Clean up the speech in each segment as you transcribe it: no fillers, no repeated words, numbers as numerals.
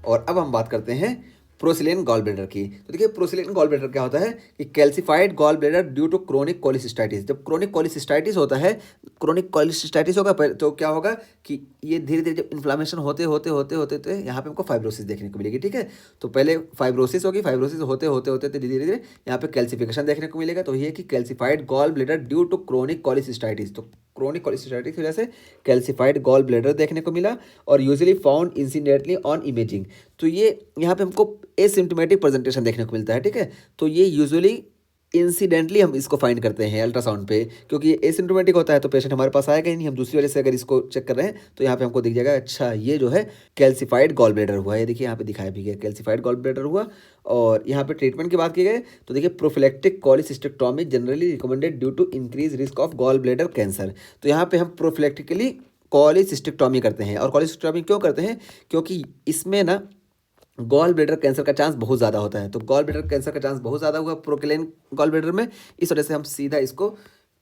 और अब हम बात करते हैं प्रोसिलेन गॉल ब्लैडर की। तो देखिए प्रोसिलेन गॉल ब्लैडर क्या होता है कि calcified gall bladder due to chronic cholecystitis. जब क्रोनिक कोलिसिस्टाइटिस होता है, क्रोनिक कोलिसिस्टाइटिस होगा तो क्या होगा कि ये धीरे धीरे जब इन्फ्लामेशन होते होते होते होते तो यहाँ पे हमको फाइब्रोसिस देखने को मिलेगी। ठीक है, तो पहले फाइब्रोसिस होगी, फाइब्रोसिस होते होते होते धीरे धीरे धीरे यहाँ पे कैल्सिफिकेशन देखने को मिलेगा। तो ये कि calcified gall bladder due to chronic cholecystitis. तो क्रोनिक कोलिसिस्टाइटिस की वजह से कैल्सिफाइड गॉल ब्लैडर देखने को मिला और usually found incidentally on imaging. तो ये यहाँ पे हमको एसिम्टोमेटिक प्रेजेंटेशन देखने को मिलता है। ठीक है, तो ये यूजुअली इंसिडेंटली हम इसको फाइंड करते हैं अल्ट्रासाउंड पे, क्योंकि ये एसिम्टोमेटिक होता है तो पेशेंट हमारे पास आएगा ही नहीं। हम दूसरी वजह से अगर इसको चेक कर रहे हैं तो यहाँ पे हमको दिख जाएगा अच्छा ये जो है कैल्सिफाइड गॉल ब्लैडर हुआ है। ये देखिए यहाँ पे दिखाया भी गया कैल्सिफाइड गॉल ब्लैडर हुआ। और यहाँ पे ट्रीटमेंट की बात की गई तो देखिए prophylactic cholecystectomy generally recommended due to increase risk of gall bladder cancer. तो यहाँ पे हम प्रोफिलेक्टिकली कॉलिसिस्टेक्टोमी करते हैं। और कॉलिसिस्टेक्टोमी क्यों करते हैं, क्योंकि इसमें ना गॉल ब्लैडर कैंसर का चांस बहुत ज़्यादा होता है। तो गॉल ब्लैडर कैंसर का चांस बहुत ज़्यादा हुआ प्रोक्लेन गॉल ब्लैडर में, इस वजह से हम सीधा इसको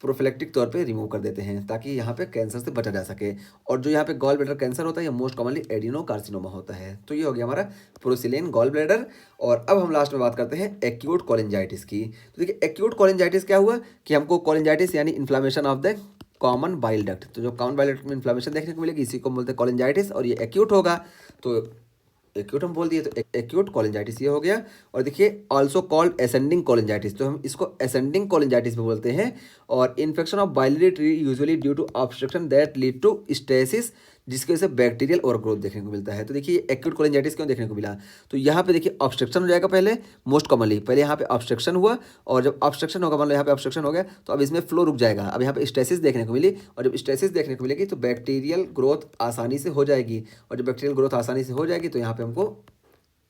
प्रोफिलेक्टिक तौर पे रिमूव कर देते हैं ताकि यहाँ पे कैंसर से बचा जा सके। और जो यहाँ पे गॉल ब्लैडर कैंसर होता है ये मोस्ट कॉमनली एडिनोकार्सिनोमा होता है। तो ये हो गया हमारा प्रोसिलेन गॉल ब्लैडर। और अब हम लास्ट में बात करते हैं एक्यूट कोलिंजाइटिस की। तो देखिए एक्यूट कोलिंजाइटिस क्या हुआ कि हमको कोलिंजाइटिस यानी inflammation of the common bile duct. तो जो कॉमन बाइल डक्ट में इन्फ्लामेशन देखने को मिलेगी इसी को बोलते हैं कोलिंजाइटिस, और ये एक्यूट होगा। तो एक्यूट हम बोल दिए तो एक्यूट कोलिंजाइटिस ये हो गया। और देखिए ऑल्सो कॉल्ड एसेंडिंग कोलिंजाइटिस, तो हम इसको एसेंडिंग कोलिंजाइटिस भी बोलते हैं। और infection of biliary tree usually due to obstruction that lead to stasis, जिसकी वजह से बैक्टीरियल ओवरग्रोथ देखने को मिलता है। तो देखिए एक्यूट कोलिंजाइटिस क्यों देखने को मिला, तो यहाँ पे देखिए ऑब्स्ट्रक्शन हो जाएगा पहले, मोस्ट कॉमनली पहले यहाँ पे ऑब्स्ट्रक्शन हुआ। और जब ऑब्स्ट्रक्शन होगा, मान लो यहाँ पे ऑब्स्ट्रक्शन हो गया तो अब इसमें फ्लो रुक जाएगा। अब यहाँ पे स्टेसिस देखने को मिली, और जब स्टेसिस देखने को मिलेगी तो बैक्टीरियल ग्रोथ आसानी से हो जाएगी। और जब बैक्टीरियल ग्रोथ आसानी से हो जाएगी तो यहाँ पे हमको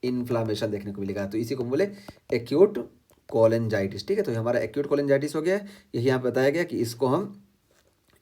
इन्फ्लामेशन देखने को मिलेगा। तो इसी को बोले एक्यूट कोलिंजाइटिस। ठीक है, तो ये हमारा एक्यूट कोलिंजाइटिस हो गया है। यही यहाँ पे बताया गया कि इसको हम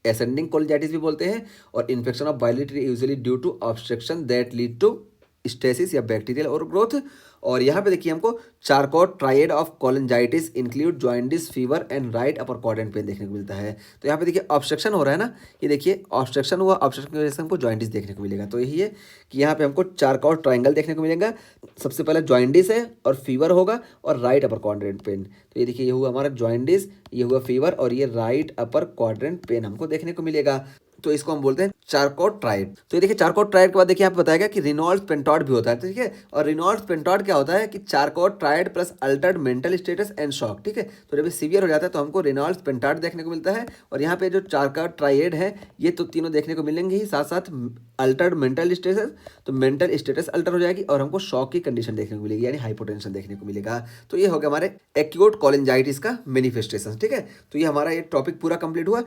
एसेंडिंग कोलिंजाइटिस भी बोलते हैं। और infection of biliary tree usually due to obstruction that lead to stasis या बैक्टीरियल और ग्रोथ। और यहाँ पे देखिए हमको Charcot triad of cholangitis include jaundice, fever and right upper quadrant pain देखने को मिलता है। तो यहाँ पे देखिए ऑब्स्ट्रक्शन हो रहा है ना, ये देखिए ऑब्स्ट्रक्शन हुआ, ऑब्स्ट्रक्शन की वजह से हमको जॉइंटिस देखने को मिलेगा। तो यही है कि यहाँ पे हमको चारकोट ट्राइंगल देखने को मिलेगा। सबसे पहले जॉइंटिस है और फीवर होगा और राइट अपर क्वाड्रेंट पेन। तो ये देखिए ये हुआ हमारा जॉइंटिस, ये हुआ फीवर और ये राइट अपर क्वाड्रेंट पेन हमको देखने को मिलेगा। तो इसको हम बोलते हैं चारकोट ट्राइड। तो ये देखिए चारकोट ट्राइड के बाद देखिए आपको बताया गया कि रिनॉल्ड्स पेंटॉड भी होता है। ठीक है, और रिनॉल्ड्स पेंटॉड क्या होता है कि Charcot tried plus Altered mental status and shock. ठीक है, तो जब ये सीवियर हो जाता है तो हमको रिनॉल्ड्स पेंटॉड देखने को मिलता है। और यहाँ पे जो चारकोट ट्राइड है ये तो तीनों देखने को मिलेंगे ही, साथ साथ अल्टर्ड मेंटल स्टेटस, तो मेंटल स्टेटस अल्टर हो जाएगी और हमको शॉक की कंडीशन देखने को मिलेगी यानी हाइपोटेंशन देखने को मिलेगा। तो ये हो गया हमारे एक्यूट कोलिंजाइटिस का मैनिफेस्टेशन। ठीक है, तो ये हमारा ये टॉपिक पूरा कंप्लीट हुआ।